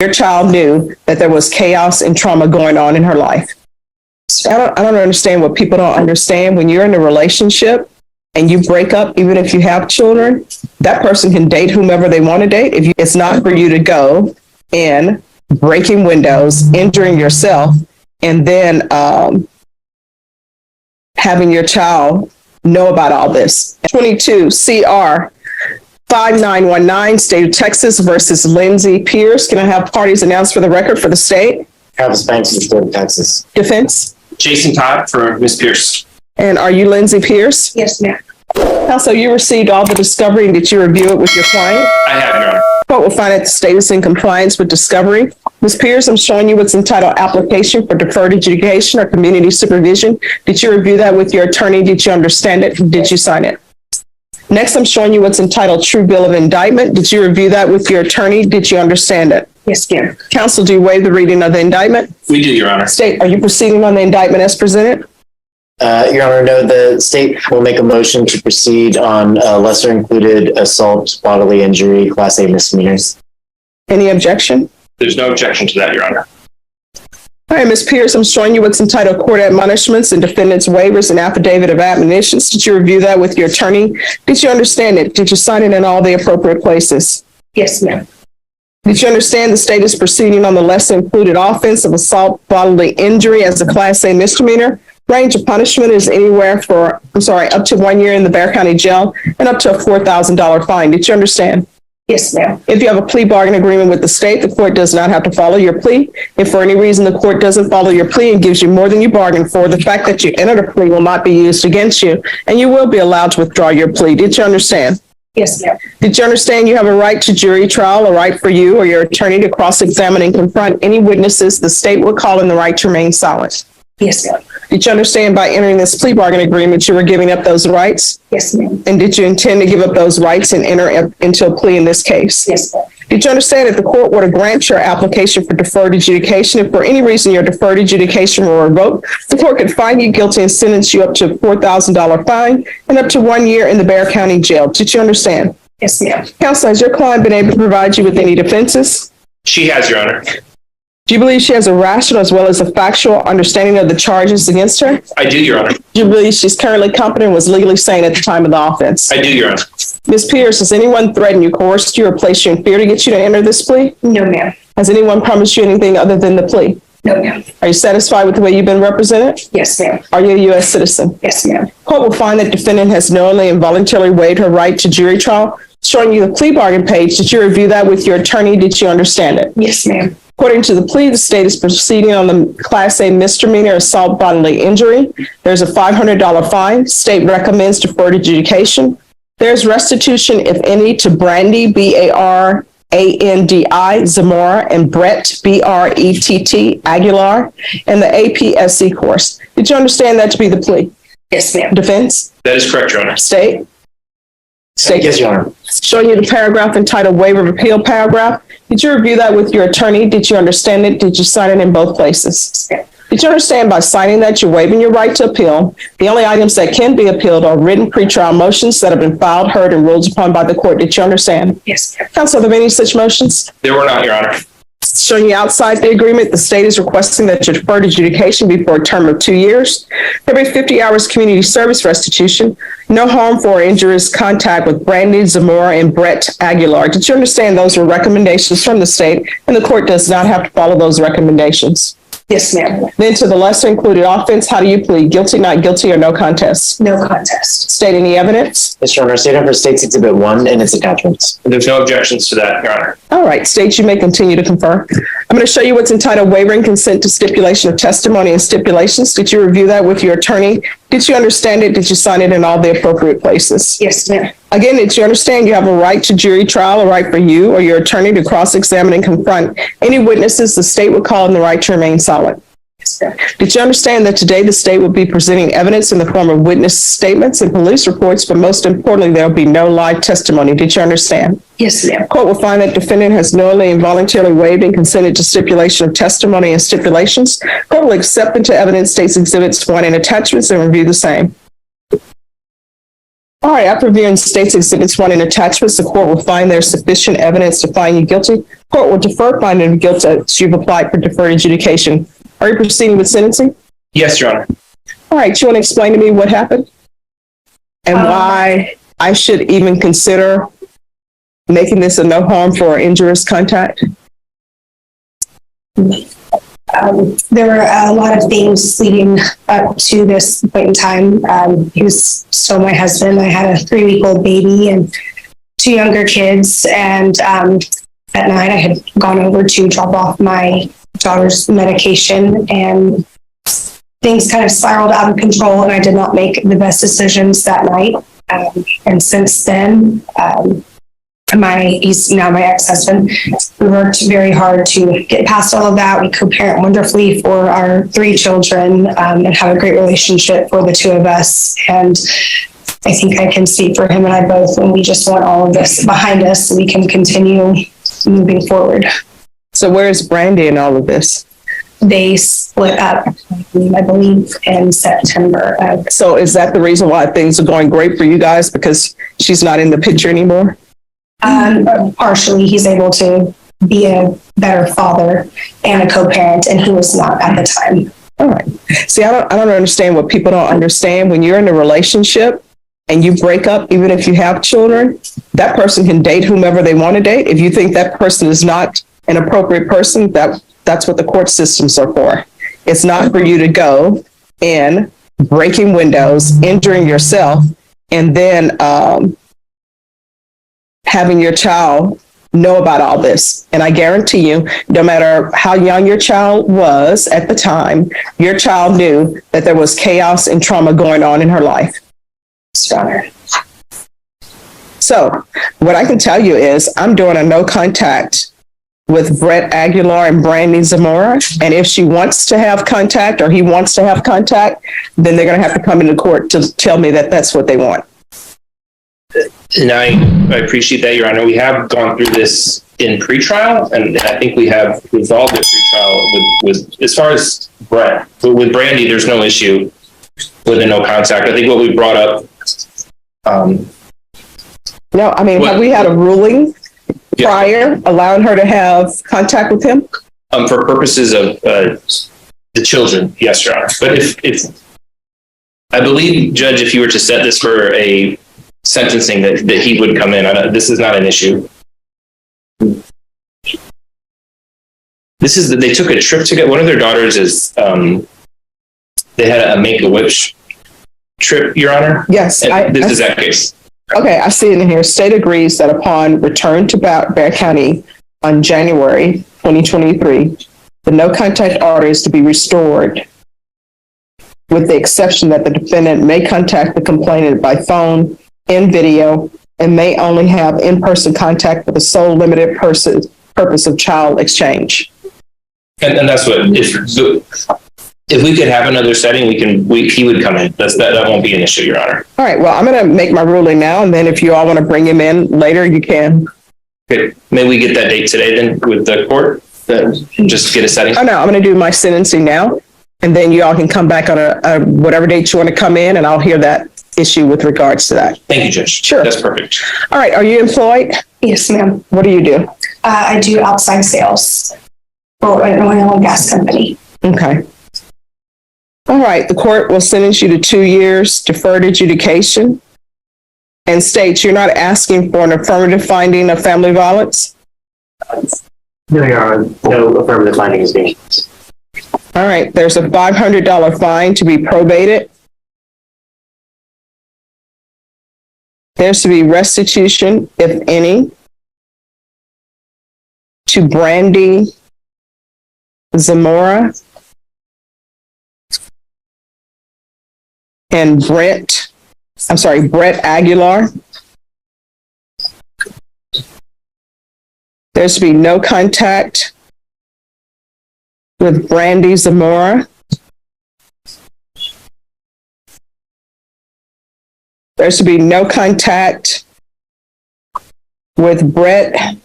your child knew that there was chaos and trauma going on in her life. So I don't understand what people don't understand. When you're in a relationship and you break up, even if you have children, that person can date whomever they want to date. It's not for you to go in breaking windows, injuring yourself, and then having your child know about all this. 22 CR 5919, State of Texas versus Lindsay Pierce. Can I have parties announced for the record for the state? Travis Banks, the State of Texas. Defense? Jason Todd for Ms. Pierce. And are you Lindsay Pierce? Yes, ma'am. Also, you received all the discovery and did you review it with your client? I have, Your Honor. Court will find that the state is in compliance with discovery. Ms. Pierce, I'm showing you what's entitled Application for Deferred Adjudication or Community Supervision. Did you review that with your attorney? Did you understand it? Did you sign it? Next, I'm showing you what's entitled True Bill of Indictment. Did you review that with your attorney? Did you understand it? Yes, ma'am. Counsel, do you waive the reading of the indictment? We do, Your Honor. State, are you proceeding on the indictment as presented? Your Honor, no, the state will make a motion to proceed on lesser included assault, bodily injury, Class A misdemeanors. Any objection? There's no objection to that, Your Honor. All right, Ms. Pierce, I'm showing you what's entitled Court Admonishments and Defendant's Waivers and Affidavit of Admonitions. Did you review that with your attorney? Did you understand it? Did you sign it in all the appropriate places? Yes, ma'am. Did you understand the state is proceeding on the lesser included offense of assault, bodily injury as a Class A misdemeanor? Range of punishment is anywhere for, up to 1 year in the Bexar County Jail and up to a $4,000 fine. Did you understand? Yes, ma'am. If you have a plea bargain agreement with the state, the court does not have to follow your plea. If for any reason the court doesn't follow your plea and gives you more than you bargained for, the fact that you entered a plea will not be used against you, and you will be allowed to withdraw your plea. Did you understand? Yes, ma'am. Did you understand you have a right to jury trial, a right for you or your attorney to cross-examine and confront any witnesses the state would call in the right to remain silent? Yes, ma'am. Did you understand by entering this plea bargain agreement you were giving up those rights? Yes, ma'am. And did you intend to give up those rights and enter into a plea in this case? Yes, ma'am. Did you understand if the court were to grant your application for deferred adjudication, if for any reason your deferred adjudication were revoked, the court could find you guilty and sentence you up to a $4,000 fine and up to 1 year in the Bexar County Jail? Did you understand? Yes, ma'am. Counsel, has your client been able to provide you with any defenses? She has, Your Honor. Do you believe she has a rational as well as a factual understanding of the charges against her? I do, Your Honor. Do you believe she's currently competent and was legally sane at the time of the offense? I do, Your Honor. Ms. Pierce, has anyone threatened you, coerced you, or placed you in fear to get you to enter this plea? No, ma'am. Has anyone promised you anything other than the plea? No, ma'am. Are you satisfied with the way you've been represented? Yes, ma'am. Are you a U.S. citizen? Yes, ma'am. Court will find that defendant has knowingly and voluntarily waived her right to jury trial. Showing you the plea bargain page, did you review that with your attorney? Did you understand it? Yes, ma'am. According to the plea, the state is proceeding on the Class A misdemeanor assault bodily injury. There's a $500 fine. State recommends deferred adjudication. There's restitution, if any, to Brandy, B-A-R-A-N-D-I, Zamora, and Brett, B-R-E-T-T, Aguilar, and the APSC course. Did you understand that to be the plea? Yes, ma'am. Defense? That is correct, Your Honor. State? State. Yes, Your Honor. Showing you the paragraph entitled Waiver of Appeal paragraph. Did you review that with your attorney? Did you understand it? Did you sign it in both places? Did you understand by signing that you're waiving your right to appeal? The only items that can be appealed are written pretrial motions that have been filed, heard, and ruled upon by the court. Did you understand? Yes, ma'am. Counsel, are there any such motions? There were not, Your Honor. Showing you outside the agreement, the state is requesting that your deferred adjudication be for a term of 2 years. There'll be 50 hours community service restitution, no harmful or injurious contact with Brandy, Zamora, and Brett Aguilar. Did you understand those were recommendations from the state and the court does not have to follow those recommendations? Yes, ma'am. Then to the lesser included offense, how do you plead? Guilty, not guilty, or no contest? No contest. State any evidence? Yes, Your Honor. State under State's Exhibit 1 and its attachments. There's no objections to that, Your Honor. All right, state, you may continue to confer. I'm going to show you what's entitled Waiving Consent to Stipulation of Testimony and Stipulations. Did you review that with your attorney? Did you understand it? Did you sign it in all the appropriate places? Yes, ma'am. Again, did you understand you have a right to jury trial, a right for you or your attorney to cross-examine and confront any witnesses the state would call in the right to remain silent? Yes, ma'am. Did you understand that today the state will be presenting evidence in the form of witness statements and police reports, but most importantly, there'll be no live testimony? Did you understand? Yes, ma'am. Court will find that defendant has knowingly and voluntarily waived and consented to stipulation of testimony and stipulations. Court will accept into evidence state's exhibits 1 and attachments and review the same. All right, after reviewing state's exhibits 1 and attachments, the court will find there's sufficient evidence to find you guilty Court will defer finding of guilt as you've applied for deferred adjudication. Are you proceeding with sentencing? Yes, Your Honor. All right, you want to explain to me what happened? And why I should even consider making this a no harm for injurious contact? There were a lot of things leading up to this point in time. He was still my husband. I had a 3-week-old baby and 2 younger kids. And at night, I had gone over to drop off my daughter's medication, and things kind of spiraled out of control, and I did not make the best decisions that night. And since then, he's now my ex-husband. We worked very hard to get past all of that. We co-parent wonderfully for our 3 children, and have a great relationship for the 2 of us. And I think I can speak for him and I both, and we just want all of this behind us so we can continue moving forward. So where is Brandy in all of this? They split up, I believe, in September. So is that the reason why things are going great for you guys? Because she's not in the picture anymore? Partially, he's able to be a better father and a co-parent, and he was not at the time. All right. See, I don't understand what people don't understand. When you're in a relationship and you break up, even if you have children, that person can date whomever they want to date. If you think that person is not an appropriate person, that's what the court systems are for. It's not for you to go in, breaking windows, injuring yourself, and then having your child know about all this. And I guarantee you, no matter how young your child was at the time, your child knew that there was chaos and trauma going on in her life. Stronger. So what I can tell you is I'm doing a no contact with Brett Aguilar and Brandy Zamora. And if she wants to have contact or he wants to have contact, then they're going to have to come into court to tell me that that's what they want. And I appreciate that, Your Honor. We have gone through this in pretrial, and I think we have resolved it pretrial with as far as Brett. But with Brandy, there's no issue with the no contact. I think what we brought up. No, I mean, have we had a ruling prior allowing her to have contact with him? For purposes of the children, yes, Your Honor. But if I believe, Judge, if you were to set this for a sentencing, that he would come in. This is not an issue. They took a trip to get one of their daughters is they had a Make-A-Wish trip, Your Honor. Yes. This is that case. Okay, I see it in here. State agrees that upon return to Bear County on January 2023, the no contact order is to be restored, with the exception that the defendant may contact the complainant by phone, in video, and may only have in-person contact for the sole limited purpose of child exchange. And that's what, if we could have another setting, he would come in. That won't be an issue, Your Honor. All right, well, I'm going to make my ruling now, and then if you all want to bring him in later, you can. Good. May we get that date today then with the court? Just get a setting? Oh, no, I'm going to do my sentencing now, and then you all can come back on a whatever date you want to come in, and I'll hear that issue with regards to that. Thank you, Judge. Sure. That's perfect. All right, are you employed? Yes, ma'am. What do you do? I do outside sales for an oil and gas company. Okay. All right, the court will sentence you to 2 years deferred adjudication and states you're not asking for an affirmative finding of family violence. No, Your Honor. No affirmative finding is being. All right, there's a $500 fine to be probated. There's to be restitution, if any, to Brandy Zamora and Brett Aguilar. There's to be no contact with Brandy Zamora. There's to be no contact with Brett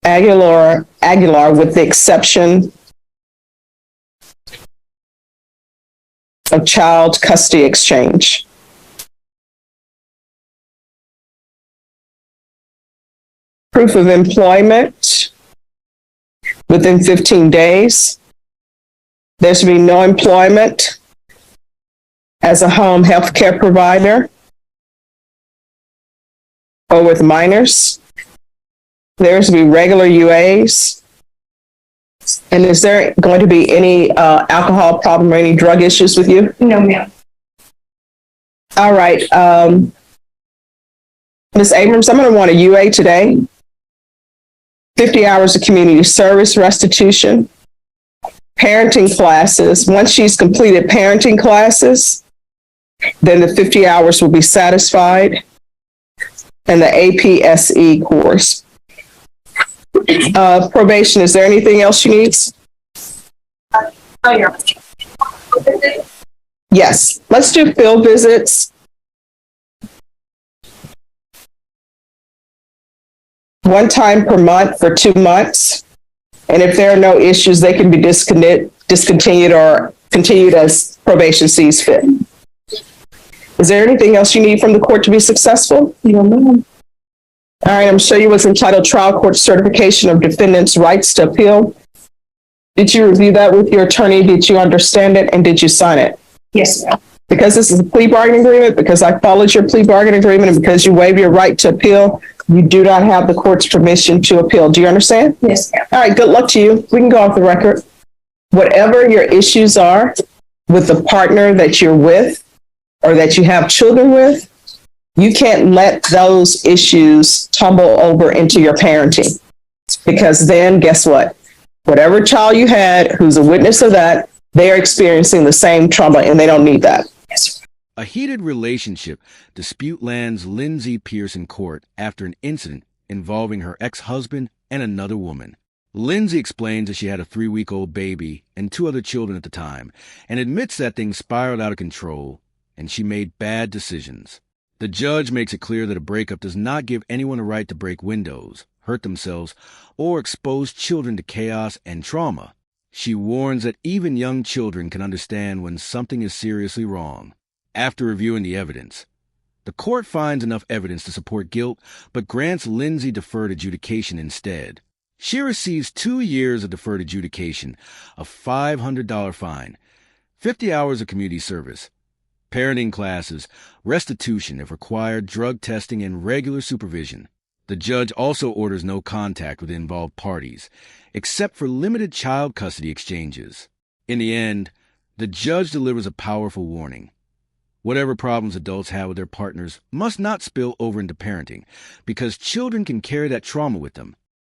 Aguilar, with the exception of child custody exchange. proof of employment within 15 days. There should be no employment as a home health care provider or with minors. There should be regular UAs. And is there going to be any alcohol problem or any drug issues with you? No, ma'am. All right. Ms. Abrams, I'm going to want a UA today. 50 hours of community service restitution. Parenting classes. Once she's completed parenting classes, then the 50 hours will be satisfied. And the APSE course. Probation, is there anything else she needs? Yes, let's do field visits. One time per month for 2 months. And if there are no issues, they can be discontinued or continued as probation sees fit. Is there anything else you need from the court to be successful? No, ma'am. All right, I'm sure you was entitled trial court certification of defendant's rights to appeal. Did you review that with your attorney? Did you understand it? And did you sign it? Yes, ma'am. Because this is a plea bargaining agreement, because I followed your plea bargaining agreement, and because you waive your right to appeal, you do not have the court's permission to appeal. Do you understand? Yes, ma'am. All right, good luck to you. We can go off the record. Whatever your issues are with the partner that you're with or that you have children with, you can't let those issues tumble over into your parenting. Because then guess what? Whatever child you had who's a witness of that, they are experiencing the same trauma and they don't need that. A heated relationship dispute lands Lindsay Pierce in court after an incident involving her ex-husband and another woman. Lindsay explains that she had a 3-week-old baby and 2 other children at the time, and admits that things spiraled out of control and she made bad decisions. The judge makes it clear that a breakup does not give anyone a right to break windows, hurt themselves, or expose children to chaos and trauma. She warns that even young children can understand when something is seriously wrong. After reviewing the evidence, the court finds enough evidence to support guilt, but grants Lindsay deferred adjudication instead. She receives 2 years of deferred adjudication, a $500 fine, 50 hours of community service, parenting classes, restitution if required, drug testing, and regular supervision. The judge also orders no contact with involved parties, except for limited child custody exchanges. In the end, the judge delivers a powerful warning. Whatever problems adults have with their partners must not spill over into parenting, because children can carry that trauma with them.